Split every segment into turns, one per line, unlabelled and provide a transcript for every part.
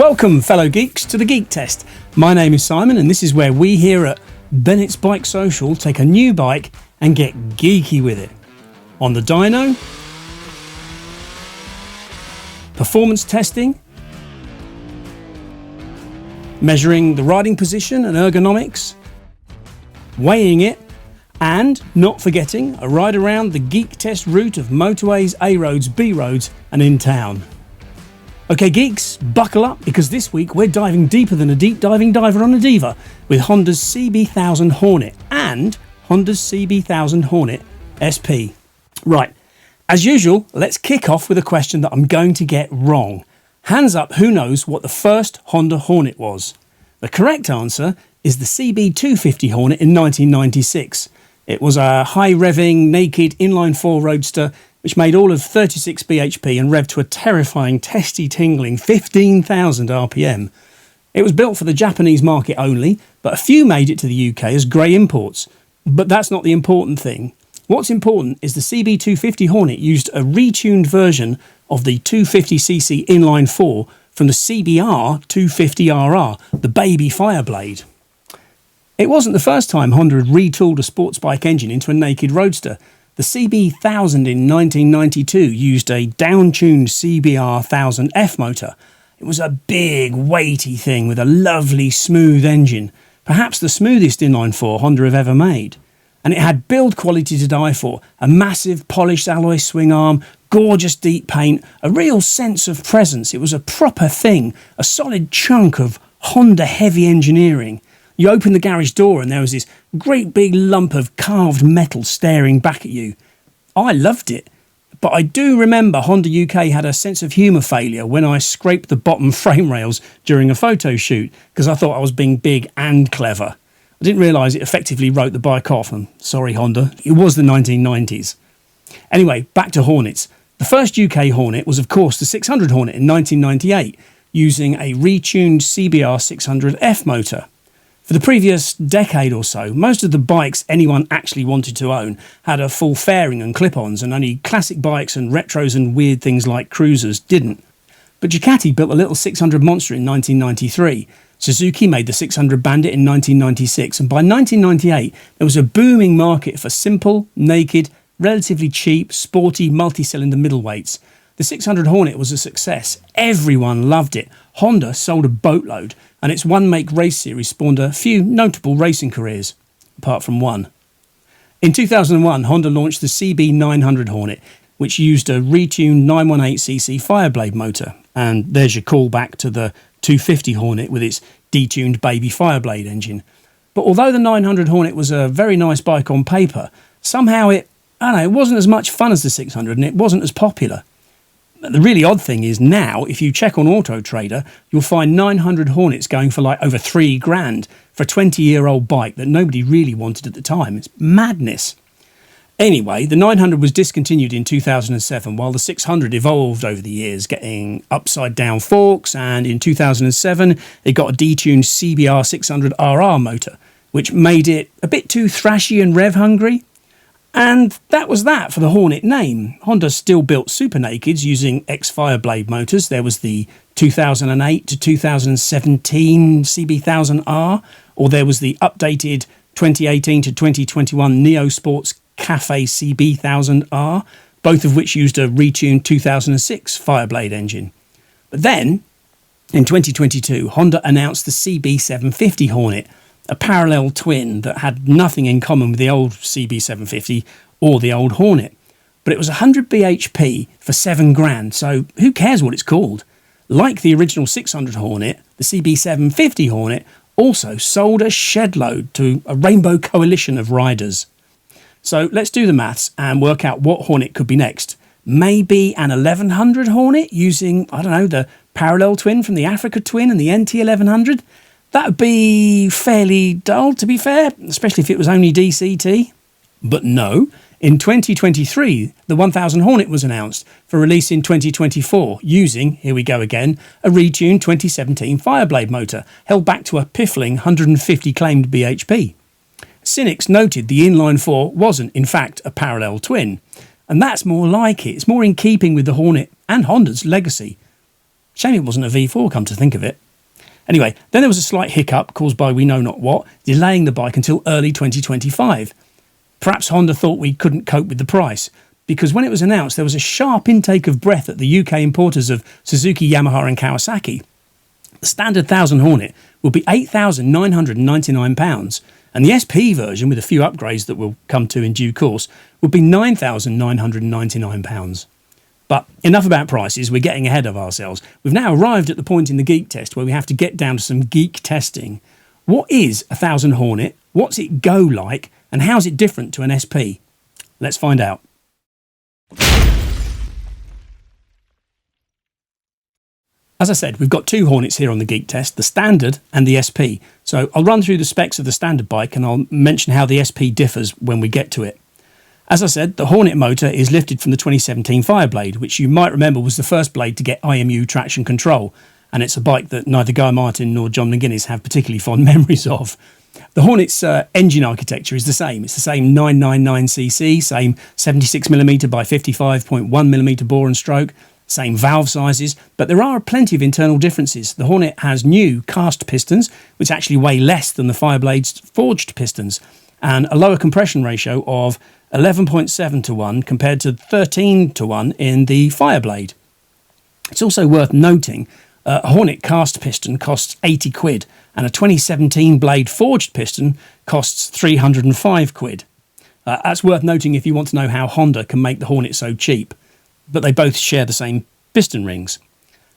Welcome, fellow geeks, to the Geek Test. My name is Simon, and this is where we here at Bennett's BikeSocial take a new bike and get geeky with it. On the dyno, performance testing, measuring the riding position and ergonomics, weighing it, and not forgetting a ride around the Geek Test route of motorways, A roads, B roads, and in town. Okay, geeks, buckle up, because this week we're diving deeper than a deep diving diver on a diva with Honda's CB1000 Hornet and Honda's CB1000 Hornet SP. Right, as usual, let's kick off with a question that I'm going to get wrong. Hands up who knows what the first Honda Hornet was. The correct answer is the CB250 Hornet in 1996. It was a high-revving, naked inline-4 roadster which made all of 36 bhp and revved to a terrifying, testy-tingling 15,000 RPM. It was built for the Japanese market only, but a few made it to the UK as grey imports. But that's not the important thing. What's important is the CB250 Hornet used a retuned version of the 250cc inline-4 from the CBR 250RR, the baby Fireblade. It wasn't the first time Honda had retooled a sports bike engine into a naked roadster. The CB1000 in 1992 used a down-tuned CBR 1000F motor. It was a big, weighty thing with a lovely, smooth engine, perhaps the smoothest inline-4 Honda have ever made. And it had build quality to die for, a massive polished alloy swing arm, gorgeous deep paint, a real sense of presence. It was a proper thing, a solid chunk of Honda heavy engineering. You opened the garage door and there was this great big lump of carved metal staring back at you. I loved it, but I do remember Honda UK had a sense of humour failure when I scraped the bottom frame rails during a photo shoot because I thought I was being big and clever. I didn't realise it effectively wrote the bike off, and sorry Honda, it was the 1990s. Anyway, back to Hornets. The first UK Hornet was of course the 600 Hornet in 1998, using a retuned CBR 600F motor. For the previous decade or so, most of the bikes anyone actually wanted to own had a full fairing and clip-ons, and only classic bikes and retros and weird things like cruisers didn't. But Ducati built a little 600 monster in 1993, Suzuki made the 600 Bandit in 1996, and by 1998 there was a booming market for simple, naked, relatively cheap, sporty, multi-cylinder middleweights. The 600 Hornet was a success. Everyone loved it. Honda sold a boatload, and its one-make race series spawned a few notable racing careers, apart from one. In 2001, Honda launched the CB900 Hornet, which used a retuned 918cc Fireblade motor. And there's your callback to the 250 Hornet with its detuned baby Fireblade engine. But although the 900 Hornet was a very nice bike on paper, somehow it wasn't as much fun as the 600 and it wasn't as popular. The really odd thing is now, if you check on Auto Trader, you'll find 900 Hornets going for like over $3,000 for a 20-year-old bike that nobody really wanted at the time. It's madness. Anyway, the 900 was discontinued in 2007, while the 600 evolved over the years, getting upside-down forks, and in 2007 it got a detuned CBR 600RR motor, which made it a bit too thrashy and rev-hungry. And that was that for the Hornet name. Honda still built super nakeds using ex-Fireblade motors. There was the 2008 to 2017 CB1000R, or there was the updated 2018 to 2021 Neo Sports Cafe CB1000R, both of which used a retuned 2006 Fireblade engine. But then, in 2022, Honda announced the CB750 Hornet, a parallel twin that had nothing in common with the old CB750 or the old Hornet. But it was 100 bhp for $7,000, so who cares what it's called? Like the original 600 Hornet, the CB750 Hornet also sold a shed load to a rainbow coalition of riders. So let's do the maths and work out what Hornet could be next. Maybe an 1100 Hornet using, the parallel twin from the Africa twin and the NT1100? That would be fairly dull, to be fair, especially if it was only DCT. But no, in 2023, the 1000 Hornet was announced for release in 2024 using, here we go again, a retuned 2017 Fireblade motor held back to a piffling 150 claimed bhp. Cynics noted the inline-4 wasn't, in fact, a parallel twin, and that's more like it. It's more in keeping with the Hornet and Honda's legacy. Shame it wasn't a V4, come to think of it. Anyway, then there was a slight hiccup caused by we know not what, delaying the bike until early 2025. Perhaps Honda thought we couldn't cope with the price, because when it was announced there was a sharp intake of breath at the UK importers of Suzuki, Yamaha and Kawasaki. The standard 1000 Hornet will be £8,999, and the SP version, with a few upgrades that we'll come to in due course, would be £9,999. But enough about prices, we're getting ahead of ourselves. We've now arrived at the point in the Geek test where we have to get down to some geek testing. What is a 1000 Hornet? What's it go like? And how's it different to an SP? Let's find out. As I said, we've got two Hornets here on the Geek test, the Standard and the SP. So I'll run through the specs of the Standard bike and I'll mention how the SP differs when we get to it. As I said, the Hornet motor is lifted from the 2017 Fireblade, which you might remember was the first blade to get IMU traction control, and it's a bike that neither Guy Martin nor John McGuinness have particularly fond memories of. The Hornet's engine architecture is the same. It's the same 999cc, same 76mm by 55.1mm bore and stroke, same valve sizes, but there are plenty of internal differences. The Hornet has new cast pistons, which actually weigh less than the Fireblade's forged pistons, and a lower compression ratio of 11.7 to 1 compared to 13 to 1 in the Fireblade. It's also worth noting a Hornet cast piston costs 80 quid and a 2017 blade forged piston costs 305 quid. That's worth noting if you want to know how Honda can make the Hornet so cheap, but they both share the same piston rings.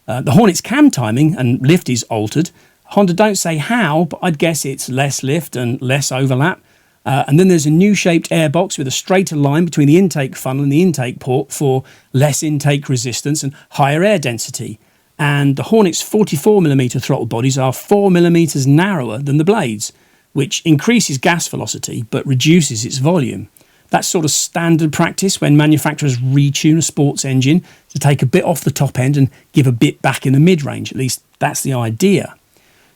The Hornet's cam timing and lift is altered. Honda don't say how, but I'd guess it's less lift and less overlap. And then there's a new shaped airbox with a straighter line between the intake funnel and the intake port for less intake resistance and higher air density. And the Hornet's 44mm throttle bodies are 4mm narrower than the blades, which increases gas velocity but reduces its volume. That's sort of standard practice when manufacturers retune a sports engine to take a bit off the top end and give a bit back in the mid-range. At least that's the idea.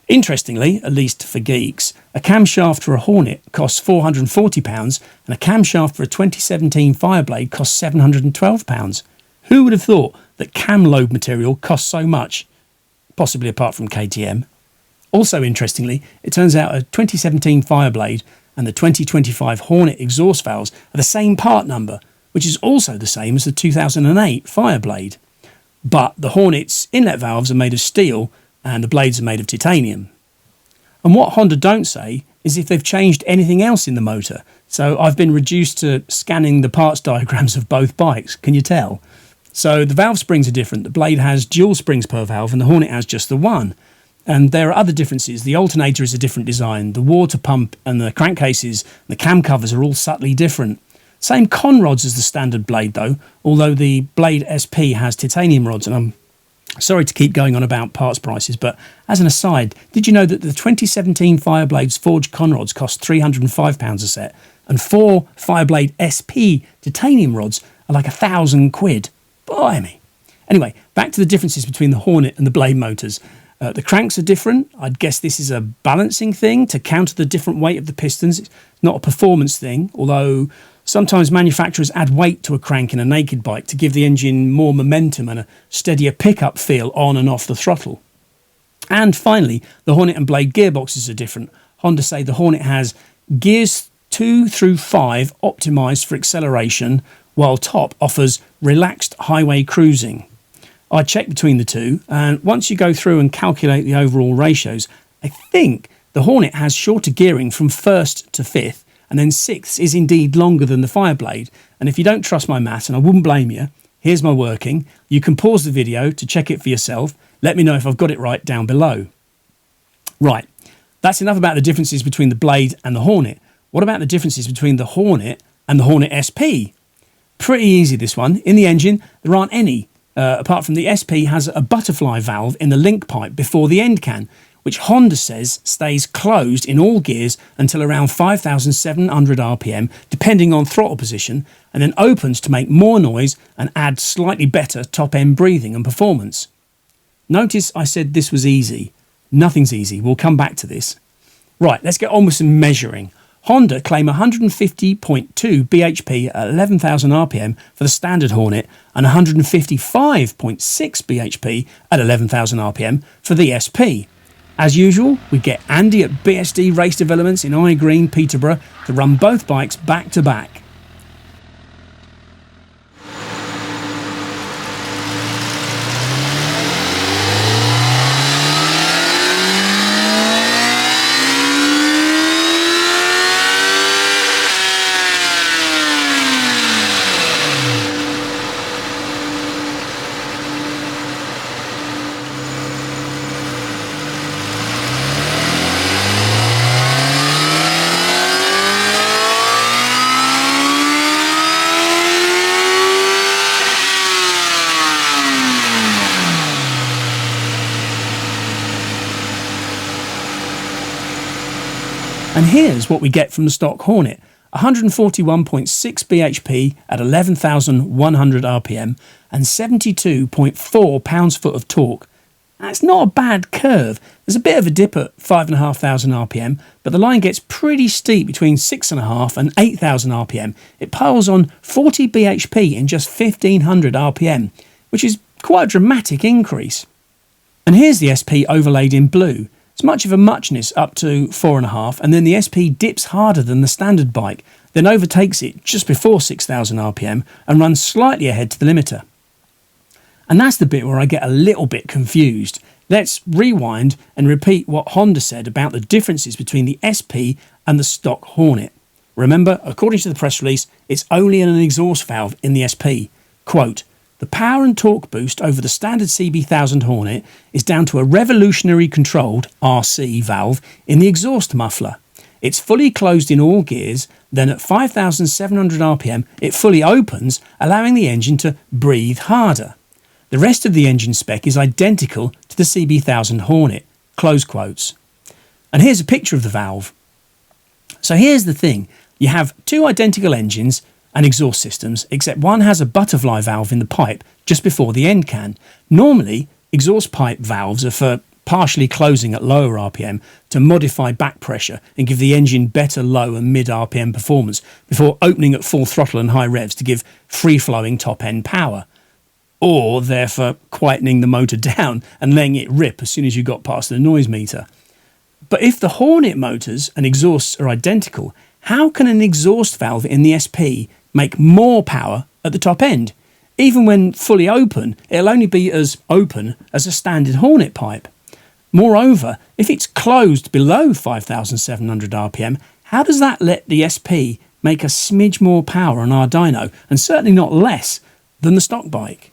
Interestingly, at least for geeks, a camshaft for a Hornet costs £440 and a camshaft for a 2017 Fireblade costs £712. Who would have thought that cam lobe material costs so much? Possibly apart from KTM. Also interestingly, it turns out a 2017 Fireblade and the 2025 Hornet exhaust valves are the same part number, which is also the same as the 2008 Fireblade. But the Hornet's inlet valves are made of steel and the blades are made of titanium. And what Honda don't say is if they've changed anything else in the motor. So I've been reduced to scanning the parts diagrams of both bikes, can you tell? So the valve springs are different. The Blade has dual springs per valve and the Hornet has just the one. And there are other differences. The alternator is a different design. The water pump and the crankcases, the cam covers are all subtly different. Same con rods as the standard Blade though, although the Blade SP has titanium rods, and I'm sorry to keep going on about parts prices, but as an aside, did you know that the 2017 Fireblade's forged conrods cost £305 a set, and 4 Fireblade SP titanium rods are like £1,000? Blimey. Anyway, back to the differences between the Hornet and the Blade motors. The cranks are different. I'd guess this is a balancing thing to counter the different weight of the pistons. It's not a performance thing, although sometimes manufacturers add weight to a crank in a naked bike to give the engine more momentum and a steadier pickup feel on and off the throttle. And finally, the Hornet and Blade gearboxes are different. Honda say the Hornet has gears 2 through 5 optimised for acceleration, while top offers relaxed highway cruising. I checked between the two, and once you go through and calculate the overall ratios, I think the Hornet has shorter gearing from 1st to 5th, and then 6th is indeed longer than the Fireblade. And if you don't trust my maths, and I wouldn't blame you, here's my working. You can pause the video to check it for yourself. Let me know if I've got it right down below. Right, that's enough about the differences between the Blade and the Hornet. What about the differences between the Hornet and the Hornet SP? Pretty easy, this one. In the engine, there aren't any. Apart from the SP has a butterfly valve in the link pipe before the end can, which Honda says stays closed in all gears until around 5,700 RPM, depending on throttle position, and then opens to make more noise and add slightly better top-end breathing and performance. Notice I said this was easy. Nothing's easy. We'll come back to this. Right, let's get on with some measuring. Honda claim 150.2 bhp at 11,000 rpm for the standard Hornet and 155.6 bhp at 11,000 rpm for the SP. As usual, we get Andy at BSD Race Developments in Eye Green, Peterborough to run both bikes back to back. And here's what we get from the stock Hornet: 141.6 bhp at 11,100 rpm and 72.4 pounds-foot of torque. That's not a bad curve. There's a bit of a dip at 5,500 rpm, but the line gets pretty steep between 6,500 and 8,000 rpm. It piles on 40 bhp in just 1,500 rpm, which is quite a dramatic increase. And here's the SP overlaid in blue. It's much of a muchness up to 4.5, and then the SP dips harder than the standard bike, then overtakes it just before 6,000 rpm and runs slightly ahead to the limiter. And that's the bit where I get a little bit confused. Let's rewind and repeat what Honda said about the differences between the SP and the stock Hornet. Remember, according to the press release, it's only an exhaust valve in the SP. Quote, "The power and torque boost over the standard CB1000 Hornet is down to a revolutionary controlled RC valve in the exhaust muffler. It's fully closed in all gears, then at 5,700 rpm it fully opens, allowing the engine to breathe harder. The rest of the engine spec is identical to the CB1000 Hornet." Close quotes. And here's a picture of the valve. So here's the thing. You have two identical engines and exhaust systems, except one has a butterfly valve in the pipe just before the end can. Normally, exhaust pipe valves are for partially closing at lower RPM to modify back pressure and give the engine better low and mid RPM performance before opening at full throttle and high revs to give free-flowing top-end power. Or they're for quietening the motor down and letting it rip as soon as you got past the noise meter. But if the Hornet motors and exhausts are identical, how can an exhaust valve in the SP make more power at the top end? Even when fully open, it'll only be as open as a standard Hornet pipe. Moreover, if it's closed below 5,700 rpm, how does that let the SP make a smidge more power on our dyno, and certainly not less than the stock bike?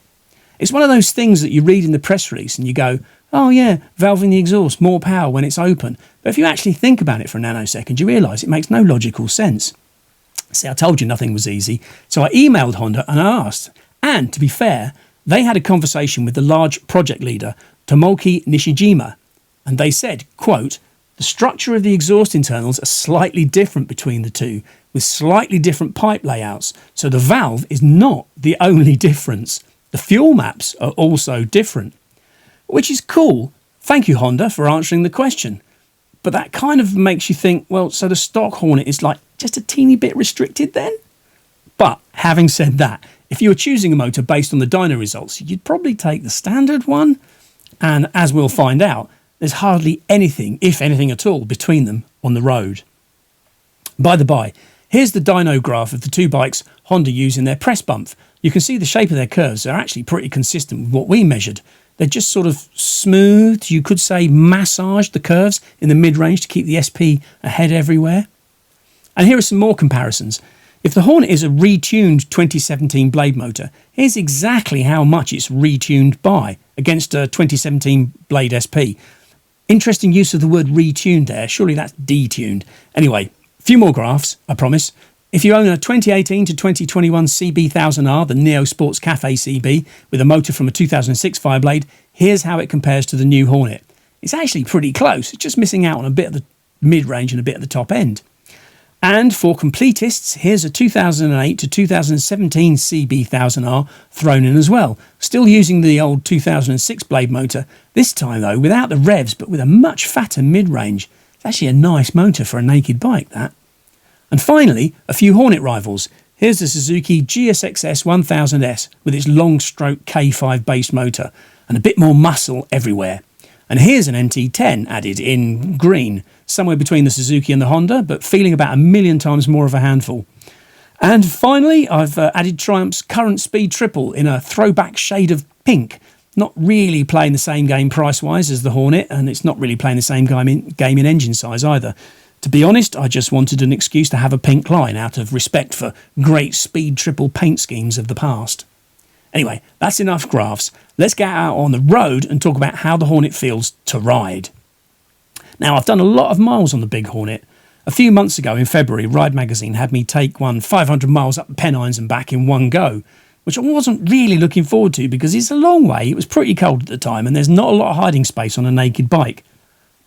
It's one of those things that you read in the press release and you go, oh yeah, valve in the exhaust, more power when it's open. But if you actually think about it for a nanosecond, you realise it makes no logical sense. See, I told you nothing was easy, so I emailed Honda and I asked. And to be fair, they had a conversation with the large project leader, Tomoki Nishijima, and they said, quote, "The structure of the exhaust internals are slightly different between the two, with slightly different pipe layouts, so the valve is not the only difference. The fuel maps are also different." Which is cool. Thank you, Honda, for answering the question. But that kind of makes you think, well, so the stock Hornet is like just a teeny bit restricted then? But having said that, if you were choosing a motor based on the dyno results, you'd probably take the standard one. And as we'll find out, there's hardly anything, if anything at all, between them on the road. By the by, here's the dyno graph of the two bikes Honda use in their press bump. You can see the shape of their curves are actually pretty consistent with what we measured. They're just sort of smoothed, you could say massaged the curves in the mid-range to keep the SP ahead everywhere. And here are some more comparisons. If the Hornet is a retuned 2017 blade motor, here's exactly how much it's retuned by against a 2017 blade SP. Interesting use of the word retuned there, surely that's detuned. Anyway, a few more graphs, I promise. If you own a 2018 to 2021 CB1000R, the Neo Sports Cafe CB, with a motor from a 2006 Fireblade, here's how it compares to the new Hornet. It's actually pretty close, it's just missing out on a bit of the mid-range and a bit at the top end. And for completists, here's a 2008 to 2017 CB1000R thrown in as well, still using the old 2006 blade motor, this time though without the revs but with a much fatter mid-range. It's actually a nice motor for a naked bike, that. And finally, a few Hornet rivals. Here's the Suzuki GSX-S 1000S with its long-stroke K5 base motor and a bit more muscle everywhere. And here's an NT10 added in green, somewhere between the Suzuki and the Honda, but feeling about 1,000,000 times more of a handful. And finally, I've added Triumph's Current Speed Triple in a throwback shade of pink. Not really playing the same game price-wise as the Hornet, and it's not really playing the same game in engine size either. To be honest, I just wanted an excuse to have a pink line out of respect for great speed triple paint schemes of the past. Anyway, that's enough graphs. Let's get out on the road and talk about how the Hornet feels to ride. Now, I've done a lot of miles on the big Hornet. A few months ago in February, Ride Magazine had me take one 500 miles up the Pennines and back in one go, which I wasn't really looking forward to because it's a long way, it was pretty cold at the time, and there's not a lot of hiding space on a naked bike.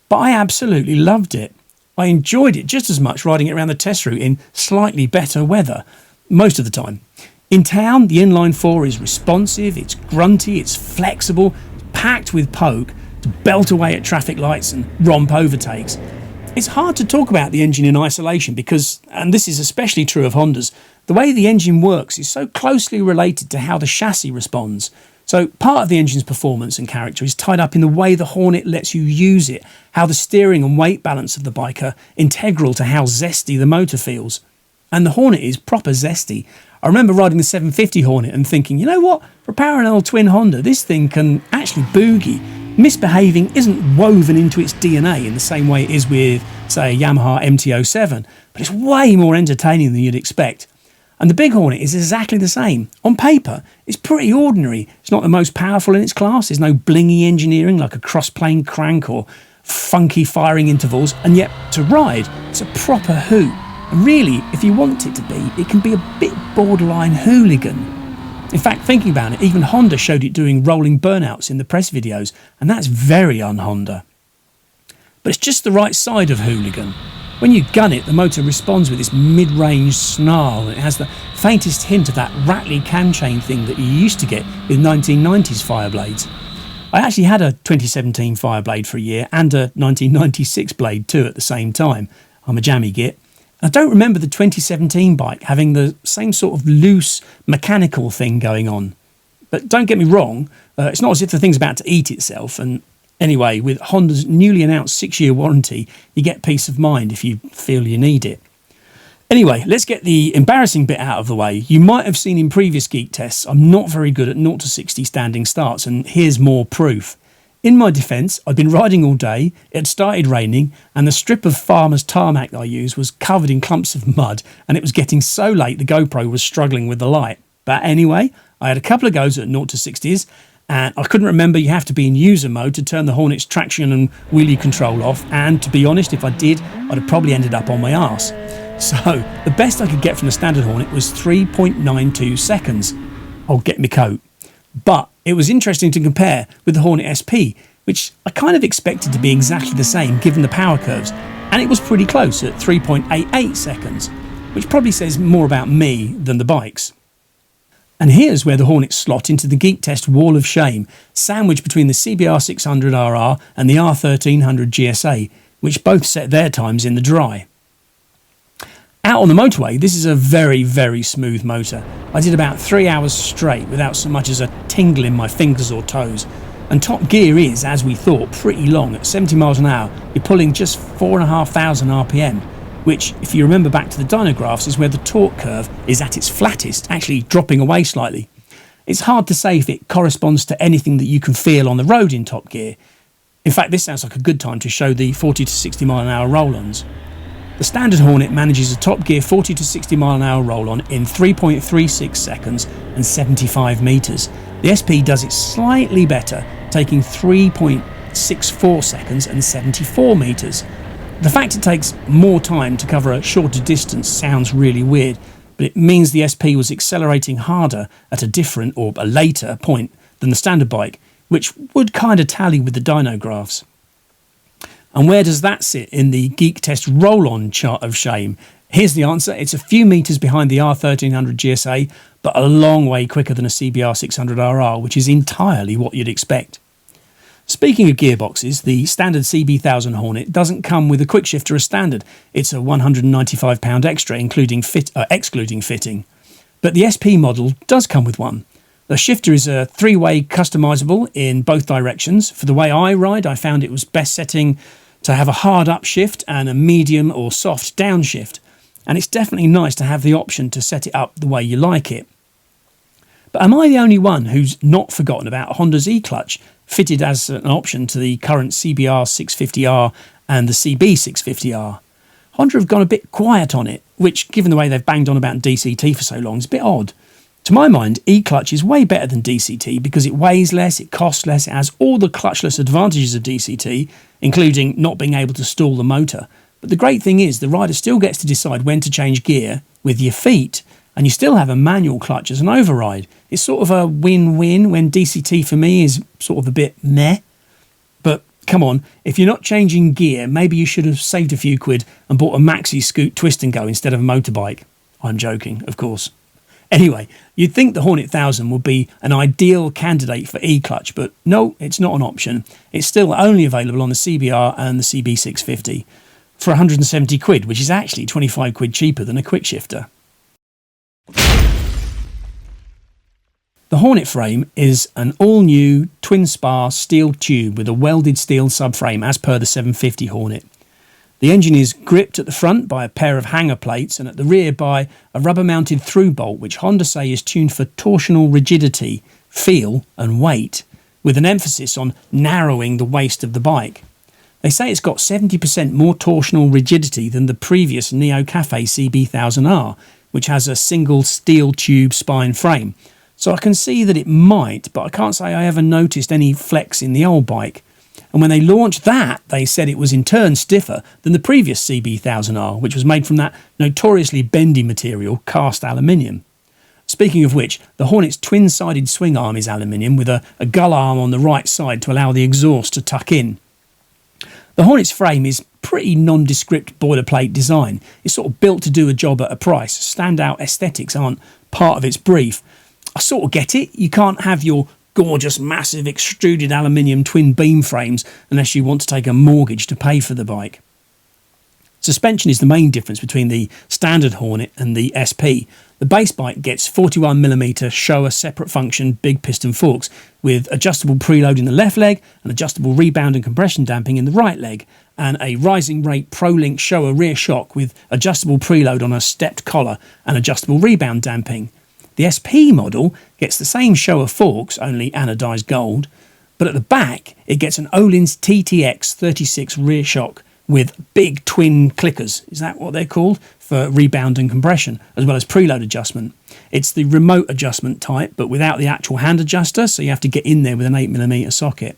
But I absolutely loved it. I enjoyed it just as much riding it around the test route in slightly better weather, most of the time. In town, the inline 4 is responsive, it's grunty, it's flexible, it's packed with poke to belt away at traffic lights and romp overtakes. It's hard to talk about the engine in isolation because, and this is especially true of Hondas, the way the engine works is so closely related to how the chassis responds. So part of the engine's performance and character is tied up in the way the Hornet lets you use it, how the steering and weight balance of the bike are integral to how zesty the motor feels. And the Hornet is proper zesty. I remember riding the 750 Hornet and thinking, you know what, for a parallel twin Honda, this thing can actually boogie. Misbehaving isn't woven into its DNA in the same way it is with, say, a Yamaha MT-07, but it's way more entertaining than you'd expect. And the big Hornet is exactly the same. On paper, it's pretty ordinary. It's not the most powerful in its class. There's no blingy engineering like a cross-plane crank or funky firing intervals. And yet, to ride, it's a proper hoot. And really, if you want it to be, it can be a bit borderline hooligan. In fact, thinking about it, even Honda showed it doing rolling burnouts in the press videos, and that's very un-Honda. But it's just the right side of hooligan. When you gun it, the motor responds with this mid-range snarl, and it has the faintest hint of that rattly cam chain thing that you used to get with 1990s Fireblades. I actually had a 2017 Fireblade for a year and a 1996 Blade too at the same time. I'm a jammy git. I don't remember the 2017 bike having the same sort of loose mechanical thing going on. But don't get me wrong, it's not as if the thing's about to eat itself, and anyway, with Honda's newly announced 6-year warranty, you get peace of mind if you feel you need it. Anyway, let's get the embarrassing bit out of the way. You might have seen in previous Geek tests, I'm not very good at 0 to 60 standing starts, and here's more proof. In my defence, I'd been riding all day, it had started raining, and the strip of farmer's tarmac that I used was covered in clumps of mud, and it was getting so late the GoPro was struggling with the light. But anyway, I had a couple of goes at 0 to 60s, and I couldn't remember you have to be in user mode to turn the Hornet's traction and wheelie control off, and to be honest, if I did, I'd have probably ended up on my arse. So, the best I could get from the standard Hornet was 3.92 seconds. I'll get my coat. But it was interesting to compare with the Hornet SP, which I kind of expected to be exactly the same given the power curves, and it was pretty close at 3.88 seconds, which probably says more about me than the bikes. And here's where the Hornets slot into the Geek Test wall of shame, sandwiched between the CBR600RR and the R1300 GSA, which both set their times in the dry. Out on the motorway, this is a very, very smooth motor. I did about 3 hours straight without so much as a tingle in my fingers or toes. And top gear is, as we thought, pretty long. At 70 miles an hour, you're pulling just 4,500 RPM, which, if you remember back to the dyno graphs, is where the torque curve is at its flattest, actually dropping away slightly. It's hard to say if it corresponds to anything that you can feel on the road in top gear. In fact, this sounds like a good time to show the 40 to 60 mile an hour roll-ons. The standard Hornet manages a top gear 40 to 60 mile an hour roll-on in 3.36 seconds and 75 metres. The SP does it slightly better, taking 3.64 seconds and 74 metres. The fact it takes more time to cover a shorter distance sounds really weird, but it means the SP was accelerating harder at a different or a later point than the standard bike, which would kind of tally with the dyno graphs. And where does that sit in the Geek Test roll-on chart of shame? Here's the answer. It's a few metres behind the R1300 GSA, but a long way quicker than a CBR600RR, which is entirely what you'd expect. Speaking of gearboxes, the standard CB1000 Hornet doesn't come with a quick shifter as standard. It's a £195 extra, excluding fitting. But the SP model does come with one. The shifter is a three-way customisable in both directions. For the way I ride, I found it was best setting to have a hard upshift and a medium or soft downshift. And it's definitely nice to have the option to set it up the way you like it. But am I the only one who's not forgotten about Honda's e-clutch, fitted as an option to the current CBR 650R and the CB 650R? Honda have gone a bit quiet on it, which, given the way they've banged on about DCT for so long, is a bit odd. To my mind, e-clutch is way better than DCT because it weighs less, it costs less, it has all the clutchless advantages of DCT, including not being able to stall the motor. But the great thing is the rider still gets to decide when to change gear with your feet, and you still have a manual clutch as an override. It's sort of a win-win when DCT for me is sort of a bit meh. But come on, if you're not changing gear, maybe you should have saved a few quid and bought a maxi scoot twist and go instead of a motorbike. I'm joking, of course. Anyway, you'd think the Hornet 1000 would be an ideal candidate for e-clutch, but no, it's not an option. It's still only available on the CBR and the CB 650 for 170 quid, which is actually 25 quid cheaper than a quick shifter. The Hornet frame is an all-new twin-spar steel tube with a welded steel subframe as per the 750 Hornet. The engine is gripped at the front by a pair of hanger plates and at the rear by a rubber-mounted through bolt which Honda say is tuned for torsional rigidity, feel and weight, with an emphasis on narrowing the waist of the bike. They say it's got 70% more torsional rigidity than the previous Neo Cafe CB1000R, which has a single steel tube spine frame. So I can see that it might, but I can't say I ever noticed any flex in the old bike. And when they launched that, they said it was in turn stiffer than the previous CB1000R, which was made from that notoriously bendy material, cast aluminium. Speaking of which, the Hornet's twin-sided swing arm is aluminium with a gull arm on the right side to allow the exhaust to tuck in. The Hornet's frame is pretty nondescript boilerplate design. It's sort of built to do a job at a price. Standout aesthetics aren't part of its brief. I sort of get it. You can't have your gorgeous, massive, extruded aluminium twin beam frames unless you want to take a mortgage to pay for the bike. Suspension is the main difference between the standard Hornet and the SP. The base bike gets 41mm Showa separate function big piston forks with adjustable preload in the left leg and adjustable rebound and compression damping in the right leg, and a rising rate ProLink Showa rear shock with adjustable preload on a stepped collar and adjustable rebound damping. The SP model gets the same Showa forks, only anodised gold, but at the back it gets an Öhlins TTX 36 rear shock with big twin clickers, is that what they're called, for rebound and compression, as well as preload adjustment. It's the remote adjustment type, but without the actual hand adjuster, so you have to get in there with an 8mm socket.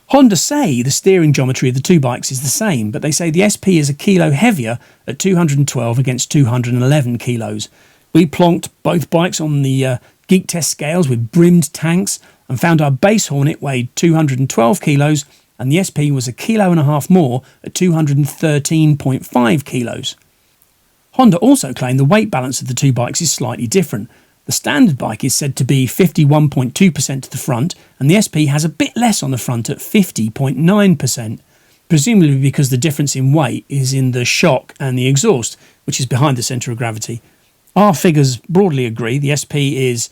Honda say the steering geometry of the two bikes is the same, but they say the SP is a kilo heavier at 212 against 211 kilos. We plonked both bikes on the Geek test scales with brimmed tanks and found our base Hornet weighed 212 kilos and the SP was a kilo and a half more at 213.5 kilos. Honda also claimed the weight balance of the two bikes is slightly different. The standard bike is said to be 51.2% to the front and the SP has a bit less on the front at 50.9%, presumably because the difference in weight is in the shock and the exhaust, which is behind the centre of gravity. Our figures broadly agree. The SP is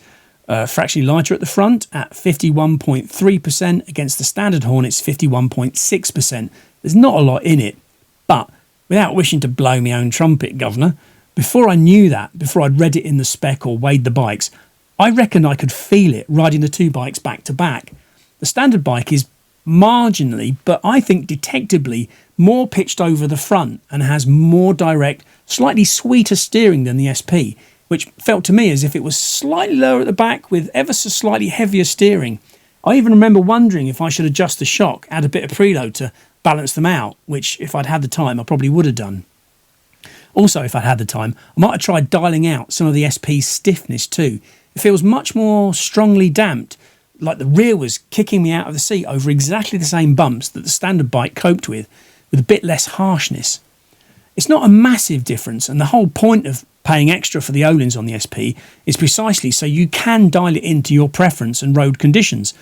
fractionally lighter at the front at 51.3% against the standard Hornet's 51.6%. There's not a lot in it, but without wishing to blow my own trumpet, Governor, before I knew that, before I'd read it in the spec or weighed the bikes, I reckon I could feel it riding the two bikes back to back. The standard bike is marginally, but I think detectably, more pitched over the front and has more direct, slightly sweeter steering than the SP, which felt to me as if it was slightly lower at the back with ever so slightly heavier steering. I even remember wondering if I should adjust the shock, add a bit of preload to balance them out, which if I'd had the time I probably would have done. Also, if I'd had the time, I might have tried dialing out some of the SP's stiffness too. It feels much more strongly damped, like the rear was kicking me out of the seat over exactly the same bumps that the standard bike coped with a bit less harshness. It's not a massive difference, and the whole point of paying extra for the Öhlins on the SP is precisely so you can dial it into your preference and road conditions.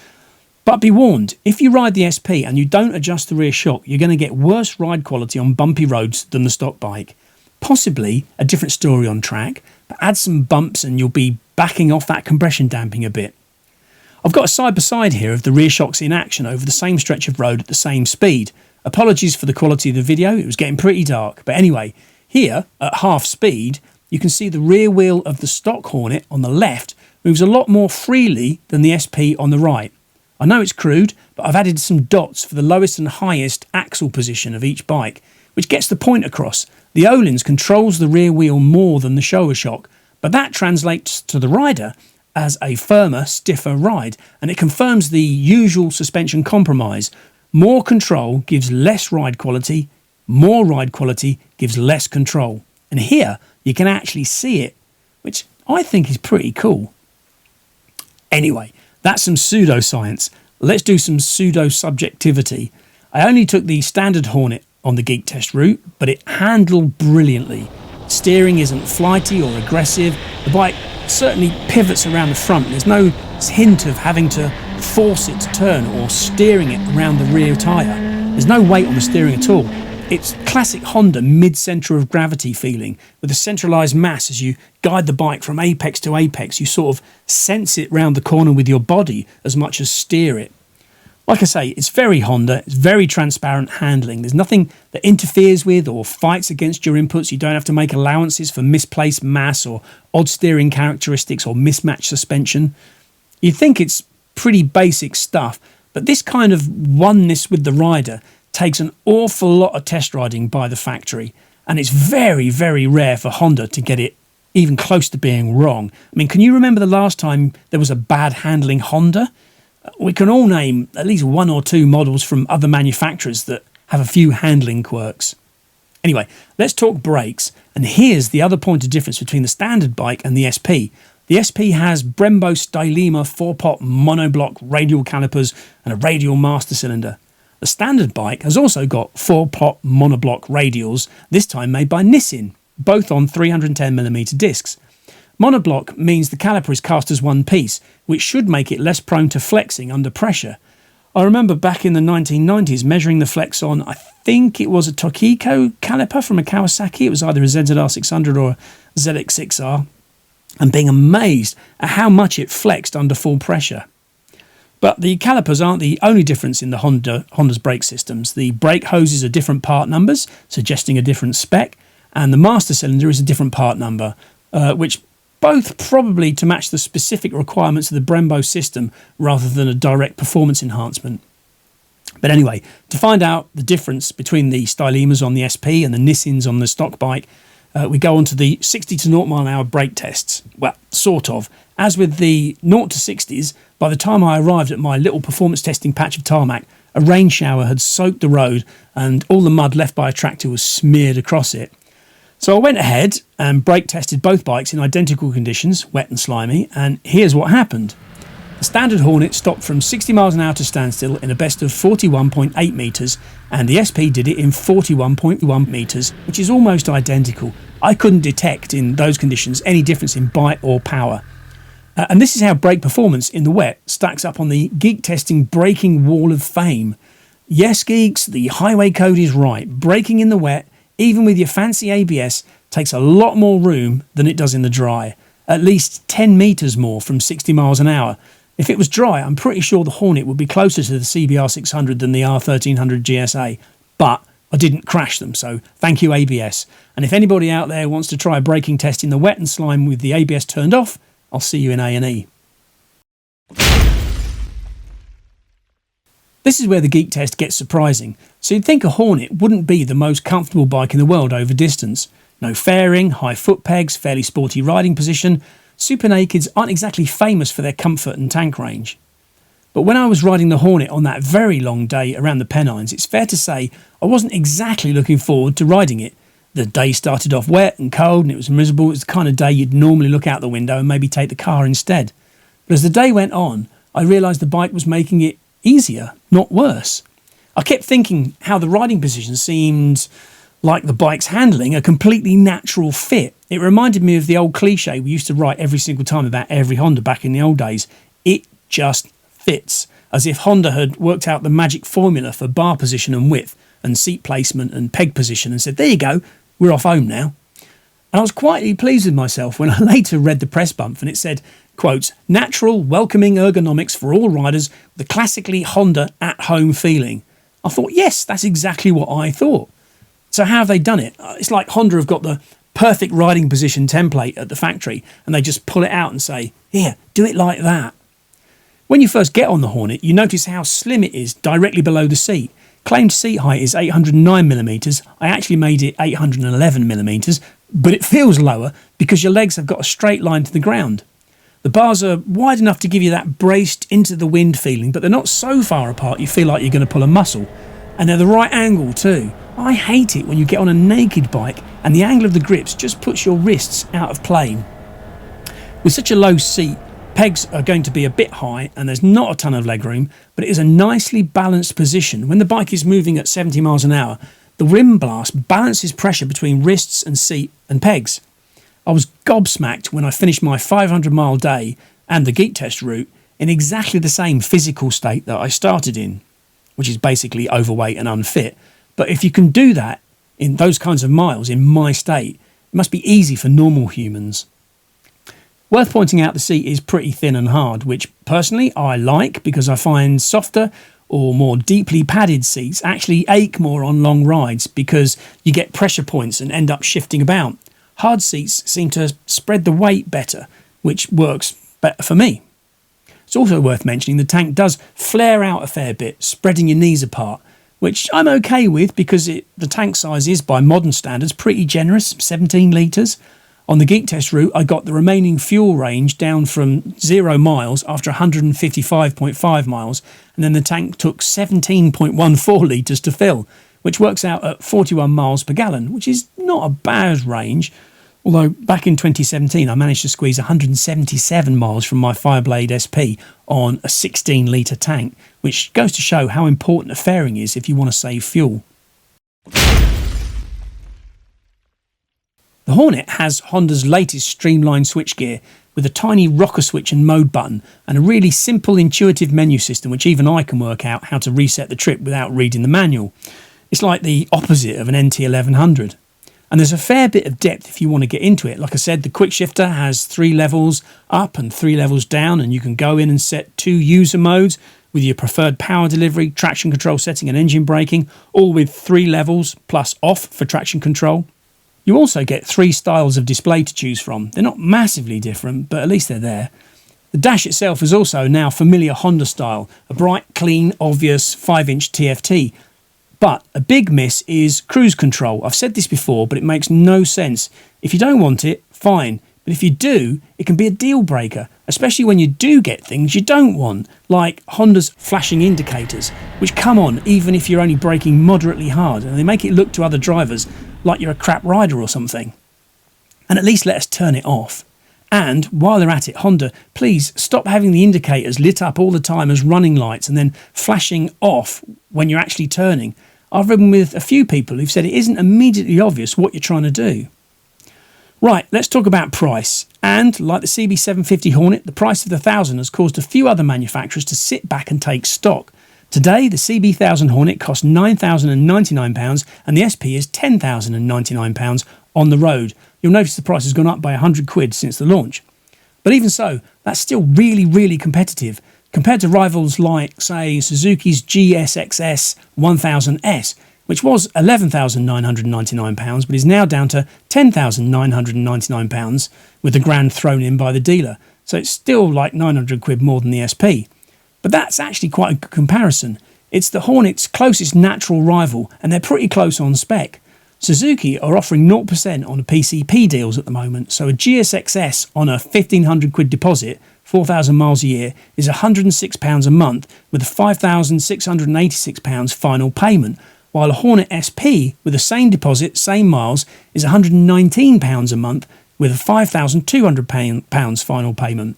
But be warned, if you ride the SP and you don't adjust the rear shock, you're going to get worse ride quality on bumpy roads than the stock bike. Possibly a different story on track, but add some bumps and you'll be backing off that compression damping a bit. I've got a side-by-side here of the rear shocks in action over the same stretch of road at the same speed. Apologies for the quality of the video, it was getting pretty dark. But anyway, here at half speed, you can see the rear wheel of the stock Hornet on the left moves a lot more freely than the SP on the right. I know it's crude, but I've added some dots for the lowest and highest axle position of each bike, which gets the point across. The Öhlins controls the rear wheel more than the Showa shock, but that translates to the rider as a firmer, stiffer ride, and it confirms the usual suspension compromise. More control gives less ride quality, more ride quality gives less control. And here you can actually see it, which I think is pretty cool. Anyway, that's some pseudoscience. Let's do some pseudo-subjectivity. I only took the standard Hornet on the Geek test route, but it handled brilliantly. Steering isn't flighty or aggressive. The bike certainly pivots around the front. There's no hint of having to force it to turn or steering it around the rear tyre. There's no weight on the steering at all. It's classic Honda mid-centre of gravity feeling, with a centralised mass as you guide the bike from apex to apex. You sort of sense it round the corner with your body as much as steer it. Like I say, it's very Honda, it's very transparent handling. There's nothing that interferes with or fights against your inputs. You don't have to make allowances for misplaced mass or odd steering characteristics or mismatched suspension. You'd think it's pretty basic stuff, but this kind of oneness with the rider takes an awful lot of test riding by the factory, and it's very, very rare for Honda to get it even close to being wrong. I mean, can you remember the last time there was a bad handling Honda? We can all name at least one or two models from other manufacturers that have a few handling quirks. Anyway, let's talk brakes, and here's the other point of difference between the standard bike and the SP. The SP has Brembo Stylema 4-pot monoblock radial calipers and a radial master cylinder. The standard bike has also got 4-pot monoblock radials, this time made by Nissin, both on 310mm discs. Monoblock means the caliper is cast as one piece, which should make it less prone to flexing under pressure. I remember back in the 1990s measuring the flex on, I think it was a Tokiko caliper from a Kawasaki. It was either a ZZR600 or a ZX6R, and being amazed at how much it flexed under full pressure. But the calipers aren't the only difference in the Honda's brake systems. The brake hoses are different part numbers, suggesting a different spec, and the master cylinder is a different part number, which both probably to match the specific requirements of the Brembo system rather than a direct performance enhancement. But anyway, to find out the difference between the Stylemas on the SP and the Nissins on the stock bike, we go on to the 60 to 0 mile an hour brake tests. Well, sort of. As with the 0 to 60s, by the time I arrived at my little performance testing patch of tarmac, a rain shower had soaked the road and all the mud left by a tractor was smeared across it. So I went ahead and brake tested both bikes in identical conditions, wet and slimy, and here's what happened. The standard Hornet stopped from 60 miles an hour to standstill in a best of 41.8 metres, and the SP did it in 41.1 metres, which is almost identical. I couldn't detect in those conditions any difference in bite or power. And this is how brake performance in the wet stacks up on the Geek testing braking wall of fame. Yes, geeks, the highway code is right. Braking in the wet, even with your fancy ABS, takes a lot more room than it does in the dry. At least 10 metres more from 60 miles an hour. If it was dry, I'm pretty sure the Hornet would be closer to the CBR600 than the R1300 GSA. But I didn't crash them, so thank you ABS. And if anybody out there wants to try a braking test in the wet and slime with the ABS turned off, I'll see you in A&E. This is where the Geek test gets surprising. So you'd think a Hornet wouldn't be the most comfortable bike in the world over distance. No fairing, high foot pegs, fairly sporty riding position. Super Nakeds aren't exactly famous for their comfort and tank range. But when I was riding the Hornet on that very long day around the Pennines, it's fair to say I wasn't exactly looking forward to riding it. The day started off wet and cold and it was miserable. It was the kind of day you'd normally look out the window and maybe take the car instead. But as the day went on, I realised the bike was making it easier, not worse. I kept thinking how the riding position seemed like the bike's handling a completely natural fit. It reminded me of the old cliche we used to write every single time about every Honda back in the old days. It just fits. as if Honda had worked out the magic formula for bar position and width and seat placement and peg position and said, there you go, we're off home now. And I was quietly pleased with myself when I later read the press bump and it said, quote, natural, welcoming ergonomics for all riders with a classically Honda at-home feeling. I thought, yes, that's exactly what I thought. So how have they done it? It's like Honda have got the perfect riding position template at the factory and they just pull it out and say, here, do it like that. When you first get on the Hornet, you notice how slim it is directly below the seat. Claimed seat height is 809mm. I actually made it 811mm, but it feels lower because your legs have got a straight line to the ground. The bars are wide enough to give you that braced into the wind feeling, but they're not so far apart you feel like you're going to pull a muscle. And they're the right angle too. I hate it when you get on a naked bike and the angle of the grips just puts your wrists out of plane. With such a low seat, pegs are going to be a bit high and there's not a ton of legroom, but it is a nicely balanced position. When the bike is moving at 70 miles an hour, the rim blast balances pressure between wrists and seat and pegs. I was gobsmacked when I finished my 500-mile day and the Geek test route in exactly the same physical state that I started in, which is basically overweight and unfit. But if you can do that in those kinds of miles in my state, it must be easy for normal humans. Worth pointing out the seat is pretty thin and hard, which personally I like because I find softer or more deeply padded seats actually ache more on long rides because you get pressure points and end up shifting about. Hard seats seem to spread the weight better, which works better for me. It's also worth mentioning the tank does flare out a fair bit, spreading your knees apart, which I'm okay with because the tank size is, by modern standards, pretty generous, 17 litres. On the Geek test route, I got the remaining fuel range down from 0 miles after 155.5 miles, and then the tank took 17.14 litres to fill, which works out at 41 miles per gallon, which is not a bad range. Although back in 2017, I managed to squeeze 177 miles from my Fireblade SP on a 16-litre tank, which goes to show how important a fairing is if you want to save fuel. The Hornet has Honda's latest streamlined switchgear with a tiny rocker switch and mode button and a really simple intuitive menu system which even I can work out how to reset the trip without reading the manual. It's like the opposite of an NT1100. And there's a fair bit of depth if you want to get into it. Like I said, the quick shifter has 3 levels up and 3 levels down, and you can go in and set 2 user modes with your preferred power delivery, traction control setting and engine braking, all with 3 levels plus off for traction control. You also get 3 styles of display to choose from. They're not massively different, but at least they're there. The dash itself is also now familiar Honda style, a bright, clean, obvious 5-inch TFT. But a big miss is cruise control. I've said this before, but it makes no sense. If you don't want it, fine. But if you do, it can be a deal breaker, especially when you do get things you don't want, like Honda's flashing indicators, which come on even if you're only braking moderately hard, and they make it look to other drivers like you're a crap rider or something. And at least let us turn it off. And while they're at it, Honda, please stop having the indicators lit up all the time as running lights and then flashing off when you're actually turning. I've ridden with a few people who've said it isn't immediately obvious what you're trying to do. Right, let's talk about price. And like the CB750 Hornet, the price of the 1000 has caused a few other manufacturers to sit back and take stock. Today, the CB1000 Hornet costs £9,099 and the SP is £10,099 on the road. You'll notice the price has gone up by £100 since the launch. But even so, that's still really, really competitive compared to rivals like, say, Suzuki's GSXS 1000S, which was £11,999 but is now down to £10,999 with the grand thrown in by the dealer. So it's still like £900 more than the SP. But that's actually quite a good comparison. It's the Hornet's closest natural rival and they're pretty close on spec. Suzuki are offering 0% on the PCP deals at the moment, so a GSXS on a £1,500 deposit, 4,000 miles a year, is £106 a month with a £5,686 final payment, while a Hornet SP with the same deposit, same miles, is £119 a month with a £5,200 final payment.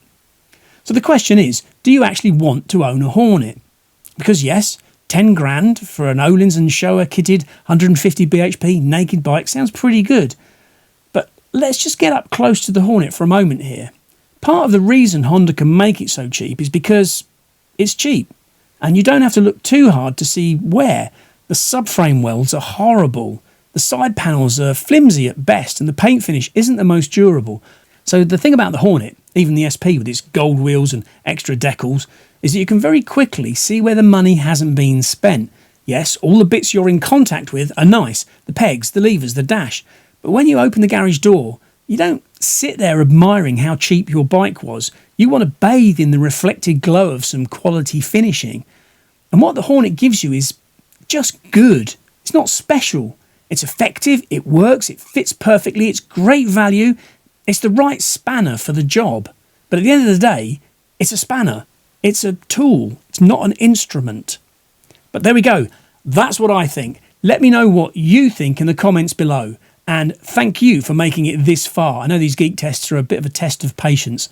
So the question is, do you actually want to own a Hornet? Because yes, 10 grand for an Öhlins and Showa kitted 150 bhp naked bike sounds pretty good. But let's just get up close to the Hornet for a moment here. Part of the reason Honda can make it so cheap is because it's cheap. and you don't have to look too hard to see where. The subframe welds are horrible, the side panels are flimsy at best, and the paint finish isn't the most durable. So the thing about the Hornet, even the SP with its gold wheels and extra decals, is that you can very quickly see where the money hasn't been spent. Yes, all the bits you're in contact with are nice, the pegs, the levers, the dash, but when you open the garage door, you don't sit there admiring how cheap your bike was. You want to bathe in the reflected glow of some quality finishing. And what the Hornet gives you is just good. It's not special. It's effective, it works, it fits perfectly, it's great value. It's the right spanner for the job. But at the end of the day, it's a spanner. It's a tool. It's not an instrument. But there we go. That's what I think. Let me know what you think in the comments below. And thank you for making it this far. I know these geek tests are a bit of a test of patience.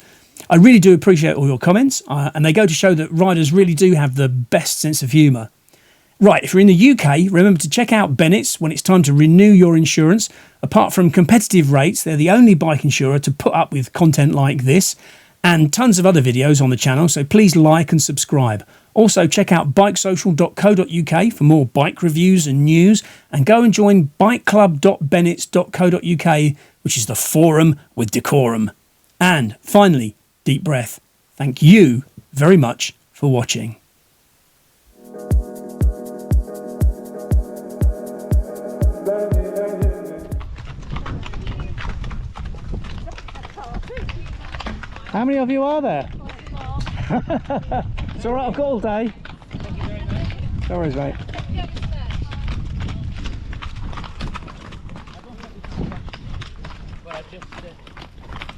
I really do appreciate all your comments. And they go to show that riders really do have the best sense of humour. Right, if you're in the UK, remember to check out Bennett's when it's time to renew your insurance. Apart from competitive rates, they're the only bike insurer to put up with content like this, and tons of other videos on the channel, so please like and subscribe. Also check out BikeSocial.co.uk for more bike reviews and news, and go and join bikeclub.bennetts.co.uk, which is the forum with decorum. And finally, deep breath. Thank you very much for watching. How many of you are there? It's alright, I've got all day. No worries, mate.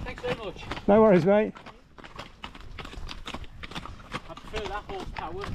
Thanks very much.
No worries, mate.
I prefer that horsepower.